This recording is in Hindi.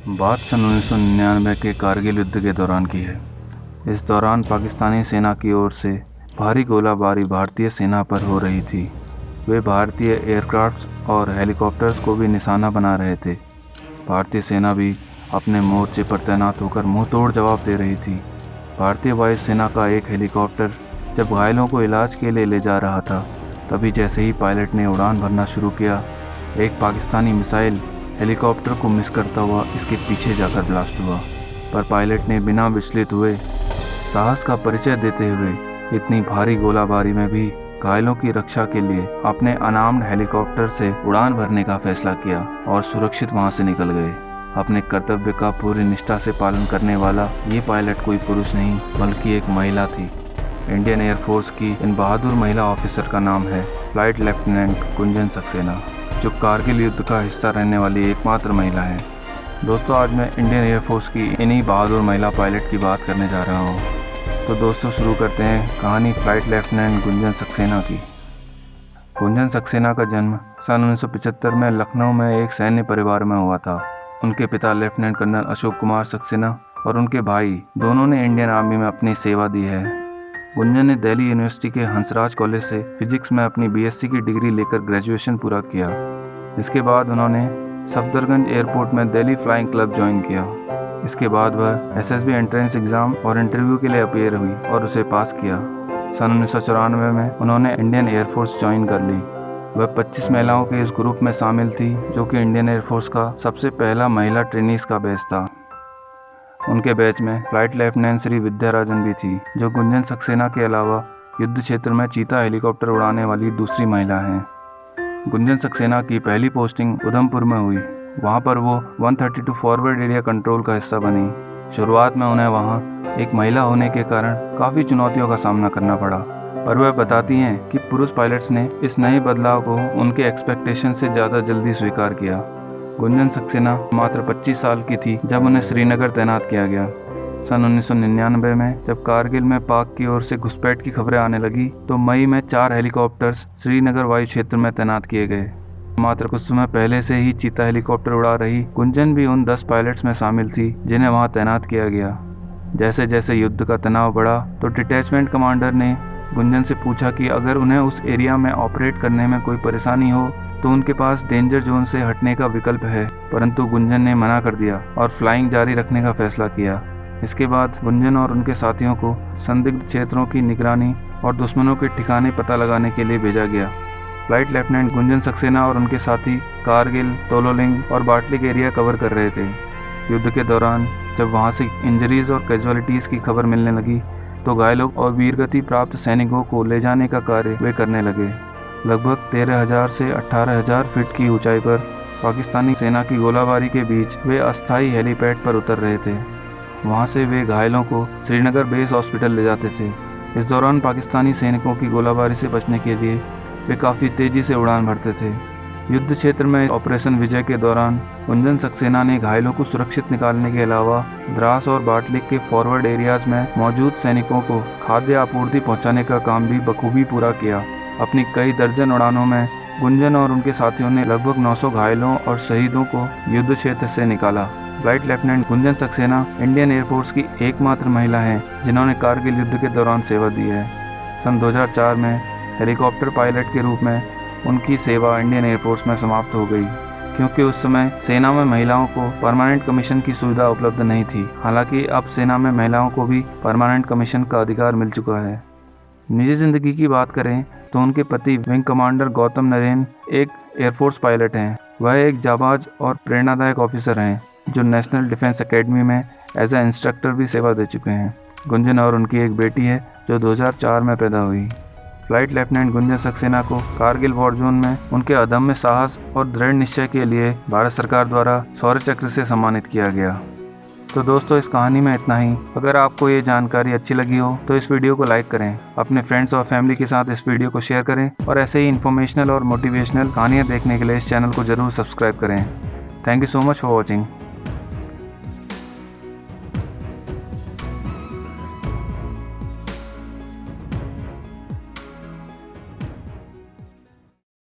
बात सन 1999 के कारगिल युद्ध के दौरान की है। इस दौरान पाकिस्तानी सेना की ओर से भारी गोलाबारी भारतीय सेना पर हो रही थी। वे भारतीय एयरक्राफ्ट्स और हेलीकॉप्टर्स को भी निशाना बना रहे थे। भारतीय सेना भी अपने मोर्चे पर तैनात होकर मुंह तोड़ जवाब दे रही थी। भारतीय वायुसेना का एक हेलीकॉप्टर जब घायलों को इलाज के लिए ले जा रहा था, तभी जैसे ही पायलट ने उड़ान भरना शुरू किया, एक पाकिस्तानी मिसाइल हेलीकॉप्टर को मिस करता हुआ इसके पीछे जाकर ब्लास्ट हुआ। पर पायलट ने बिना विचलित हुए साहस का परिचय देते हुए इतनी भारी गोलाबारी में भी घायलों की रक्षा के लिए अपने अनार्म्ड हेलीकॉप्टर से उड़ान भरने का फैसला किया और सुरक्षित वहां से निकल गए। अपने कर्तव्य का पूरी निष्ठा से पालन करने वाला ये पायलट कोई पुरुष नहीं बल्कि एक महिला थी। इंडियन एयरफोर्स की इन बहादुर महिला ऑफिसर का नाम है फ्लाइट लेफ्टिनेंट गुंजन सक्सेना, जो कारगिल युद्ध का हिस्सा रहने वाली एकमात्र महिला है। दोस्तों, आज मैं इंडियन एयरफोर्स की इन्हीं बहादुर महिला पायलट की बात करने जा रहा हूँ। तो दोस्तों, शुरू करते हैं कहानी फ्लाइट लेफ्टिनेंट गुंजन सक्सेना की। गुंजन सक्सेना का जन्म सन 1975 में लखनऊ में एक सैन्य परिवार में हुआ था। उनके पिता लेफ्टिनेंट कर्नल अशोक कुमार सक्सेना और उनके भाई दोनों ने इंडियन आर्मी में अपनी सेवा दी है। गुंजन ने दिल्ली यूनिवर्सिटी के हंसराज कॉलेज से फिजिक्स में अपनी बीएससी की डिग्री लेकर ग्रेजुएशन पूरा किया। इसके बाद उन्होंने सफदरगंज एयरपोर्ट में दिल्ली फ्लाइंग क्लब ज्वाइन किया। इसके बाद वह एसएसबी एंट्रेंस एग्ज़ाम और इंटरव्यू के लिए अपीयर हुई और उसे पास किया। सन 1994 में उन्होंने इंडियन एयरफोर्स ज्वाइन कर ली। वह 25 महिलाओं के इस ग्रुप में शामिल थी, जो कि इंडियन एयरफोर्स का सबसे पहला महिला ट्रेनीज का बैच था। उनके बैच में फ्लाइट लेफ्टिनेंट श्री विद्याराजन भी थी, जो गुंजन सक्सेना के अलावा युद्ध क्षेत्र में चीता हेलीकॉप्टर उड़ाने वाली दूसरी महिला हैं। गुंजन सक्सेना की पहली पोस्टिंग उधमपुर में हुई। वहां पर वो 132 फॉरवर्ड एरिया कंट्रोल का हिस्सा बनी। शुरुआत में उन्हें वहां एक महिला होने के कारण काफ़ी चुनौतियों का सामना करना पड़ा, पर वह बताती हैं कि पुरुष पायलट्स ने इस नए बदलाव को उनके एक्सपेक्टेशन से ज़्यादा जल्दी स्वीकार किया। गुंजन सक्सेना मात्र 25 साल की थी जब उन्हें श्रीनगर तैनात किया गया। सन 1999 में जब कारगिल में पाक की ओर से घुसपैठ की खबरें आने लगी, तो मई में 4 हेलीकॉप्टर्स श्रीनगर वायु क्षेत्र में तैनात किए गए। मात्र कुछ समय पहले से ही चीता हेलीकॉप्टर उड़ा रही गुंजन भी उन 10 पायलट्स में शामिल थी जिन्हें वहां तैनात किया गया। जैसे जैसे युद्ध का तनाव बढ़ा, तो डिटैचमेंट कमांडर ने गुंजन से पूछा कि अगर उन्हें उस एरिया में ऑपरेट करने में कोई परेशानी हो तो उनके पास डेंजर जोन से हटने का विकल्प है, परंतु गुंजन ने मना कर दिया और फ्लाइंग जारी रखने का फैसला किया। इसके बाद गुंजन और उनके साथियों को संदिग्ध क्षेत्रों की निगरानी और दुश्मनों के ठिकाने पता लगाने के लिए भेजा गया। फ्लाइट लेफ्टिनेंट गुंजन सक्सेना और उनके साथी कारगिल, तोलोलिंग और बाटलिक एरिया कवर कर रहे थे। युद्ध के दौरान जब वहां से इंजरीज और कैजुअलिटीज़ की खबर मिलने लगी, तो घायलों और वीरगति प्राप्त सैनिकों को ले जाने का कार्य वे करने लगे। लगभग 13,000 से 18,000 फीट की ऊंचाई पर पाकिस्तानी सेना की गोलाबारी के बीच वे अस्थायी हेलीपैड पर उतर रहे थे। वहां से वे घायलों को श्रीनगर बेस हॉस्पिटल ले जाते थे। इस दौरान पाकिस्तानी सैनिकों की गोलाबारी से बचने के लिए वे काफ़ी तेज़ी से उड़ान भरते थे। युद्ध क्षेत्र में ऑपरेशन विजय के दौरान गुंजन सक्सेना ने घायलों को सुरक्षित निकालने के अलावा द्रास और बाटलिक के फॉरवर्ड एरियाज में मौजूद सैनिकों को खाद्य आपूर्ति पहुंचाने का काम भी बखूबी पूरा किया। अपनी कई दर्जन उड़ानों में गुंजन और उनके साथियों ने लगभग 900 घायलों और शहीदों को युद्ध क्षेत्र से निकाला। Flight lieutenant Gunjan Saxena Indian air force की एकमात्र महिला हैं जिन्होंने कारगिल युद्ध के दौरान सेवा दी है। सन 2004 में हेलीकॉप्टर पायलट के रूप में उनकी सेवा इंडियन एयरफोर्स में समाप्त हो गई, क्योंकि उस समय सेना में महिलाओं को परमानेंट कमीशन की सुविधा उपलब्ध नहीं थी। हालांकि अब सेना में महिलाओं को भी परमानेंट कमीशन का अधिकार मिल चुका है। निजी जिंदगी की बात करें तो उनके पति विंग कमांडर गौतम नरेन एक एयरफोर्स पायलट हैं। वह एक जाबाज और प्रेरणादायक ऑफिसर हैं जो नेशनल डिफेंस एकेडमी में एज ए इंस्ट्रक्टर भी सेवा दे चुके हैं। गुंजन और उनकी एक बेटी है जो 2004 में पैदा हुई। फ्लाइट लेफ्टिनेंट गुंजन सक्सेना को कारगिल वॉर जोन में उनके अदम्य साहस और दृढ़ निश्चय के लिए भारत सरकार द्वारा शौर्य चक्र से सम्मानित किया गया। तो दोस्तों, इस कहानी में इतना ही। अगर आपको ये जानकारी अच्छी लगी हो तो इस वीडियो को लाइक करें, अपने फ्रेंड्स और फैमिली के साथ इस वीडियो को शेयर करें और ऐसे ही इन्फॉर्मेशनल और मोटिवेशनल कहानियाँ देखने के लिए इस चैनल को जरूर सब्सक्राइब करें। Thank you so much for watching.